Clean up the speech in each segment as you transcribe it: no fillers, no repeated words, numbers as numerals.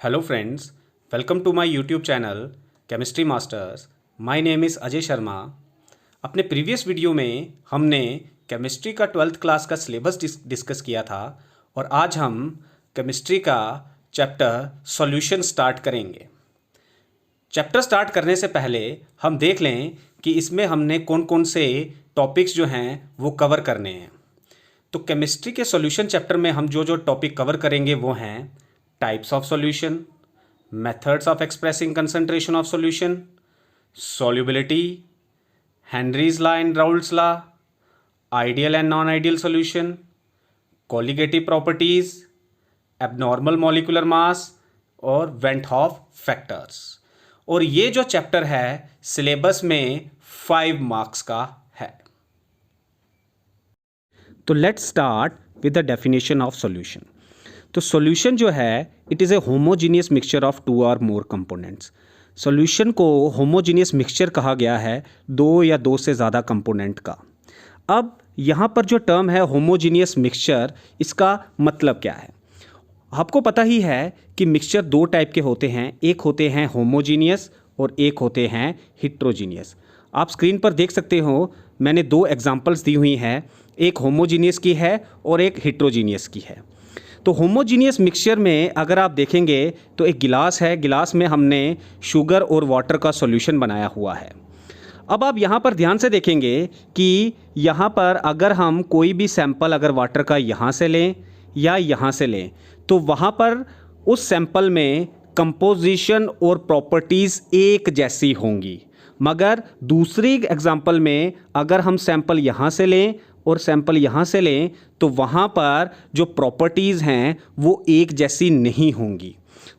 Hello friends, welcome to my YouTube channel Chemistry Masters. My name is Ajay Sharma. अपने previous video में हमने chemistry का 12th class का syllabus discuss किया था और आज हम केमिस्ट्री का चैप्टर सॉल्यूशन स्टार्ट करेंगे. चैप्टर स्टार्ट करने से पहले हम देख लें कि इसमें हमने कौन कौन से टॉपिक्स जो हैं वो कवर करने हैं. तो केमिस्ट्री के सॉल्यूशन चैप्टर में हम जो टॉपिक कवर करेंगे वो हैं types of solution, methods of expressing concentration of solution, solubility, Henry's law and Raoult's law, ideal and non ideal solution, colligative properties, abnormal molecular mass और वेंट हॉफ फैक्टर्स. और ये जो चैप्टर है syllabus में 5 marks का है. तो let's start with the definition of solution. तो सॉल्यूशन जो है it is A homogeneous mixture of 2 और मोर कंपोनेंट्स. सॉल्यूशन को होमोजीनियस मिक्सचर कहा गया है 2 या 2 से ज़्यादा कंपोनेंट का. अब यहाँ पर जो टर्म है होमोजीनियस मिक्सचर, इसका मतलब क्या है? आपको पता ही है कि मिक्सचर 2 टाइप के होते हैं. एक होते हैं होमोजीनियस और एक होते हैं हिट्रोजीनियस. आप स्क्रीन पर देख सकते हो मैंने 2 एग्जांपल्स दी हुई हैं. एक होमोजीनियस की है और एक हिट्रोजीनियस की है. तो होमोजीनियस मिक्सचर में अगर आप देखेंगे तो एक गिलास है, गिलास में हमने शुगर और वाटर का सॉल्यूशन बनाया हुआ है. अब आप यहाँ पर ध्यान से देखेंगे कि यहाँ पर अगर हम कोई भी सैंपल अगर वाटर का यहाँ से लें या यहाँ से लें तो वहाँ पर उस सैंपल में कंपोजिशन और प्रॉपर्टीज़ एक जैसी होंगी. मगर दूसरी एग्जांपल में अगर हम सैंपल यहाँ से लें और सैंपल यहाँ से लें तो वहाँ पर जो प्रॉपर्टीज़ हैं वो एक जैसी नहीं होंगी.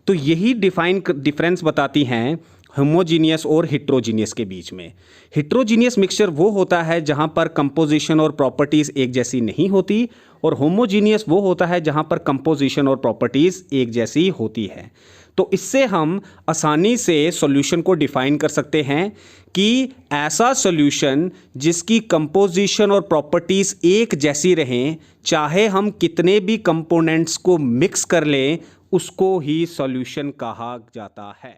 तो यही डिफरेंस बताती हैं होमोजीनियस और हिट्रोजीनियस के बीच में. हिट्रोजीनियस मिक्सचर वो होता है जहाँ पर कंपोजिशन और प्रॉपर्टीज़ एक जैसी नहीं होती और होमोजीनियस वो होता है जहाँ पर कंपोजिशन और प्रॉपर्टीज़ एक जैसी होती है. तो इससे हम आसानी से सॉल्यूशन को डिफाइन कर सकते हैं कि ऐसा सॉल्यूशन जिसकी कंपोजिशन और प्रॉपर्टीज़ एक जैसी रहें, चाहे हम कितने भी कंपोनेंट्स को मिक्स कर लें, उसको ही सॉल्यूशन कहा जाता है.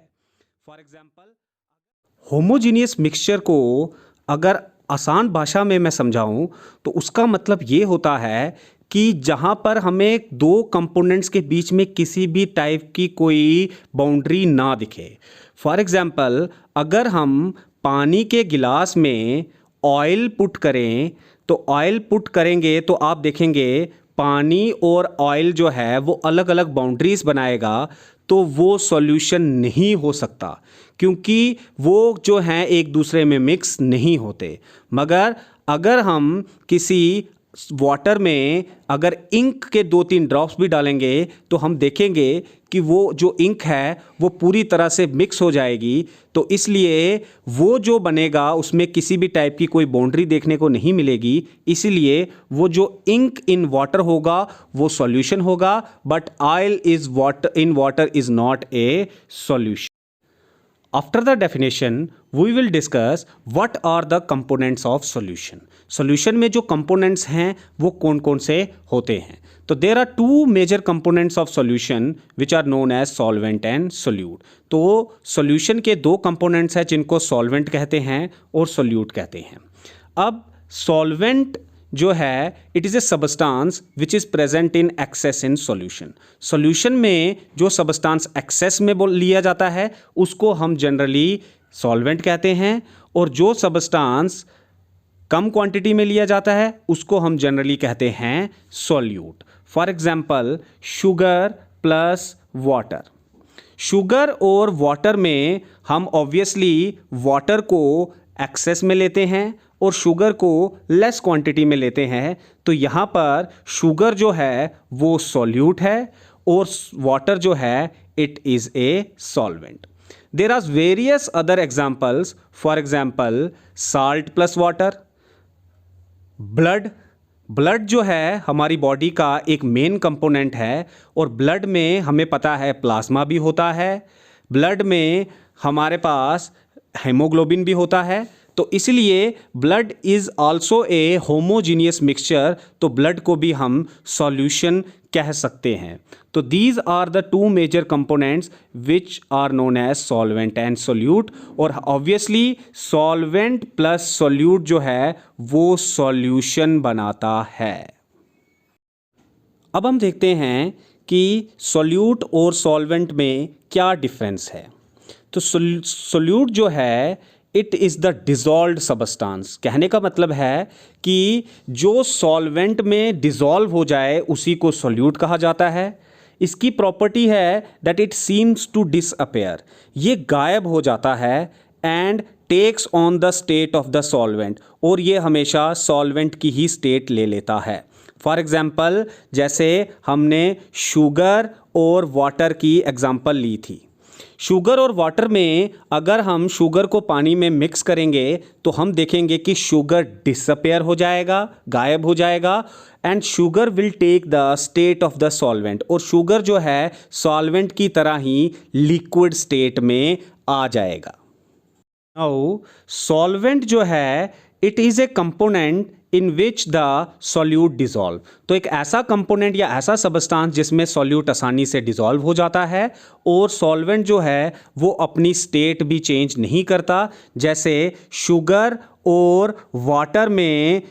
फॉर एग्जांपल होमोजीनियस मिक्सचर को अगर आसान भाषा में मैं समझाऊं तो उसका मतलब ये होता है कि जहाँ पर हमें 2 कंपोनेंट्स के बीच में किसी भी टाइप की कोई बाउंड्री ना दिखे. फॉर एग्जांपल अगर हम पानी के गिलास में ऑयल पुट करें तो ऑयल पुट करेंगे तो आप देखेंगे पानी और ऑयल जो है वो अलग अलग बाउंड्रीज बनाएगा, तो वो सॉल्यूशन नहीं हो सकता क्योंकि वो जो हैं एक दूसरे में मिक्स नहीं होते. मगर अगर हम किसी वाटर में अगर इंक के 2-3 ड्रॉप्स भी डालेंगे तो हम देखेंगे कि वो जो इंक है वो पूरी तरह से मिक्स हो जाएगी. तो इसलिए वो जो बनेगा उसमें किसी भी टाइप की कोई बाउंड्री देखने को नहीं मिलेगी. इसीलिए वो जो इंक इन वाटर होगा वो सॉल्यूशन होगा, but oil is water in water is not a solution. After the definition, we will discuss what are the components of solution. Solution में जो components हैं वो कौन कौन से होते हैं. तो there are 2 major components of solution which are known as solvent and solute. तो solution के 2 components हैं जिनको solvent कहते हैं और solute कहते हैं. अब solvent जो है it is A substance which is present in excess in solution. Solution में जो सबस्टांस एक्सेस में लिया जाता है उसको हम जनरली सॉल्वेंट कहते हैं और जो सबस्टांस कम क्वांटिटी में लिया जाता है उसको हम जनरली कहते हैं solute. For example sugar plus water. Sugar और वाटर में हम ऑब्वियसली वाटर को एक्सेस में लेते हैं और शुगर को लेस क्वांटिटी में लेते हैं. तो यहाँ पर शुगर जो है वो सॉल्यूट है और वाटर जो है it is a solvent. There are various other examples. For example salt plus water. Blood जो है हमारी बॉडी का एक मेन कंपोनेंट है और ब्लड में हमें पता है प्लाज्मा भी होता है. ब्लड में हमारे पास हेमोग्लोबिन भी होता है. तो इसलिए blood is also a homogeneous mixture, तो ब्लड को भी हम सॉल्यूशन कह सकते हैं। तो these are the two major components which are known as solvent and solute. और ऑब्वियसली सॉल्वेंट प्लस सोल्यूट जो है वो सॉल्यूशन बनाता है। अब हम देखते हैं कि सोल्यूट और सॉल्वेंट में क्या डिफरेंस है। तो सोल्यूट जो है it is the dissolved substance. कहने का मतलब है कि जो सॉल्वेंट में डिज़ोल्व हो जाए उसी को सोल्यूट कहा जाता है। इसकी प्रॉपर्टी है that it seems to disappear, ये गायब हो जाता है and takes on the state of the solvent, और ये हमेशा सॉल्वेंट की ही स्टेट ले लेता है। फॉर एग्ज़ाम्पल जैसे हमने शुगर और वाटर की एग्ज़ाम्पल ली थी। शुगर और वाटर में अगर हम शुगर को पानी में मिक्स करेंगे तो हम देखेंगे कि शुगर डिसअपेयर हो जाएगा, गायब हो जाएगा, and sugar will take the state of the solvent, और शुगर जो है सॉल्वेंट की तरह ही लिक्विड स्टेट में आ जाएगा। नाउ सॉल्वेंट जो है it is A component in which the solute dissolve. तो एक ऐसा कंपोनेंट या ऐसा सबस्टांस जिसमें सॉल्यूट आसानी से डिज़ोल्व हो जाता है, और सॉल्वेंट जो है वो अपनी स्टेट भी चेंज नहीं करता। जैसे शुगर और वाटर में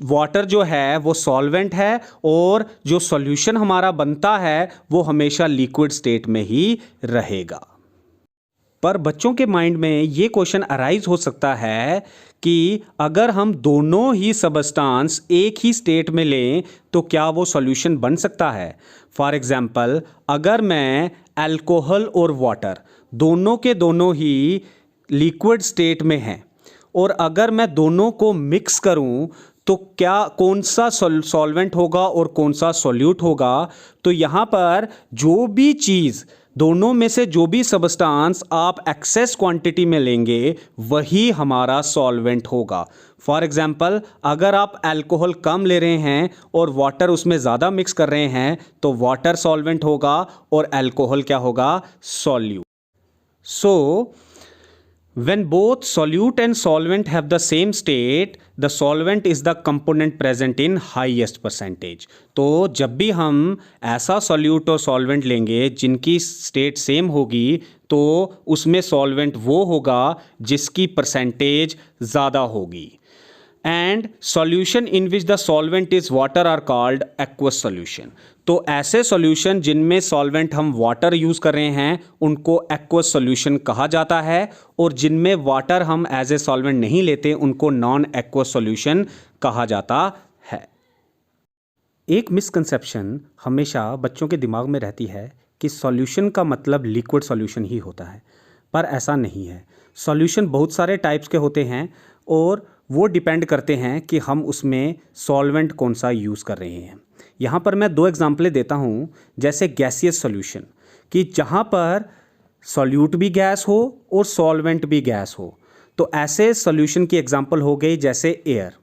वाटर जो है वो सॉल्वेंट है, और जो सॉल्यूशन हमारा बनता है वो हमेशा लिक्विड स्टेट में ही रहेगा। पर बच्चों के माइंड में ये क्वेश्चन अराइज हो सकता है कि अगर हम दोनों ही सबस्टांस एक ही स्टेट में लें तो क्या वो सॉल्यूशन बन सकता है। फॉर एग्जांपल अगर मैं अल्कोहल और वाटर दोनों के दोनों ही लिक्विड स्टेट में हैं, और अगर मैं दोनों को मिक्स करूं तो क्या कौन सा सॉल्वेंट होगा और कौन सा सॉल्यूट होगा। तो यहाँ पर जो भी चीज़ दोनों में से जो भी सबस्टांस आप एक्सेस क्वांटिटी में लेंगे वही हमारा सॉल्वेंट होगा। फॉर एग्जांपल अगर आप अल्कोहल कम ले रहे हैं और वाटर उसमें ज़्यादा मिक्स कर रहे हैं तो वाटर सॉल्वेंट होगा और अल्कोहल क्या होगा, solute. So when both solute and solvent have the same state, the solvent is the component present in highest percentage। तो जब भी हम ऐसा solute और solvent लेंगे जिनकी state same होगी तो उसमें solvent वो होगा जिसकी percentage ज़्यादा होगी। And solution in which the solvent is water are called aqueous solution. तो ऐसे सॉल्यूशन जिनमें सॉल्वेंट हम वाटर यूज़ कर रहे हैं उनको एक्वस सॉल्यूशन कहा जाता है, और जिनमें वाटर हम एज ए सॉल्वेंट नहीं लेते उनको नॉन एक्वस सॉल्यूशन कहा जाता है। एक मिसकंसेप्शन हमेशा बच्चों के दिमाग में रहती है कि सॉल्यूशन का मतलब लिक्विड सॉल्यूशन ही होता है, पर ऐसा नहीं है। सॉल्यूशन बहुत सारे टाइप्स के होते हैं और वो डिपेंड करते हैं कि हम उसमें सॉल्वेंट कौन सा यूज़ कर रहे हैं। यहाँ पर मैं दो एग्जांपलें देता हूँ, जैसे गैसियस सॉल्यूशन, कि जहाँ पर सॉल्यूट भी गैस हो और सॉल्वेंट भी गैस हो। तो ऐसे सॉल्यूशन की एग्जांपल हो गई जैसे एयर।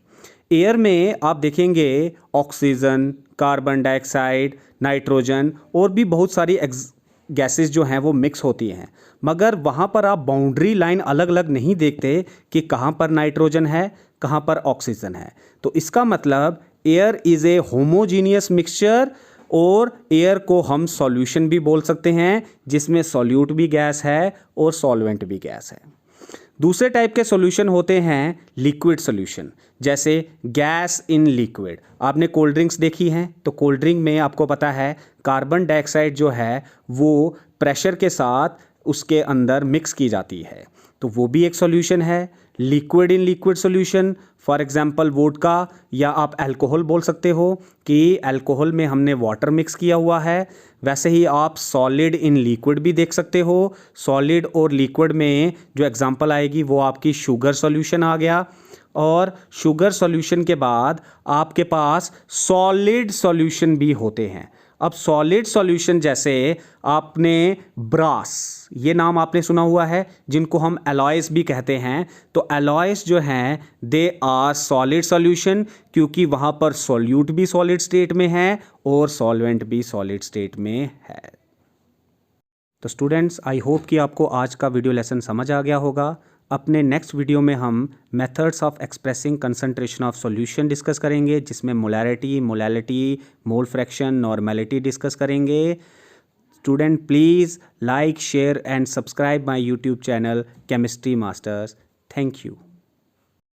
एयर में आप देखेंगे ऑक्सीजन, कार्बन डाइऑक्साइड, नाइट्रोजन और भी बहुत सारी गैसेस जो हैं वो मिक्स होती हैं, मगर वहाँ पर आप बाउंड्री लाइन अलग अलग नहीं देखते कि कहाँ पर नाइट्रोजन है, कहाँ पर ऑक्सीजन है। तो इसका मतलब air is a homogeneous mixture, और एयर को हम सॉल्यूशन भी बोल सकते हैं जिसमें सॉल्यूट भी गैस है और सॉल्वेंट भी गैस है। दूसरे टाइप के सॉल्यूशन होते हैं लिक्विड सॉल्यूशन, जैसे गैस इन लिक्विड। आपने कोल्ड ड्रिंक्स देखी हैं, तो कोल्ड ड्रिंक में आपको पता है कार्बन डाइऑक्साइड जो है वो प्रेशर के साथ उसके अंदर मिक्स की जाती है, तो वो भी एक सॉल्यूशन है। Liquid in liquid solution, for example vodka, या आप अल्कोहल बोल सकते हो कि अल्कोहल में हमने वाटर मिक्स किया हुआ है। वैसे ही आप सॉलिड इन लिक्विड भी देख सकते हो। सॉलिड और लिक्विड में जो एग्जांपल आएगी वो आपकी शुगर सॉल्यूशन आ गया, और शुगर सॉल्यूशन के बाद आपके पास सॉलिड सॉल्यूशन भी होते हैं। अब सॉलिड सॉल्यूशन जैसे आपने ब्रास, ये नाम आपने सुना हुआ है, जिनको हम एलॉयज भी कहते हैं। तो एलॉयज जो हैं दे आर सॉलिड सॉल्यूशन, क्योंकि वहाँ पर सॉल्यूट भी सॉलिड स्टेट में है और सॉल्वेंट भी सॉलिड स्टेट में है। तो स्टूडेंट्स, आई होप कि आपको आज का वीडियो लेसन समझ आ गया होगा। अपने नेक्स्ट वीडियो में हम methods of expressing concentration of solution discuss करेंगे, जिसमें molarity, molality, mole fraction, normality discuss करेंगे। Student please like, share and subscribe my YouTube channel chemistry masters. Thank you.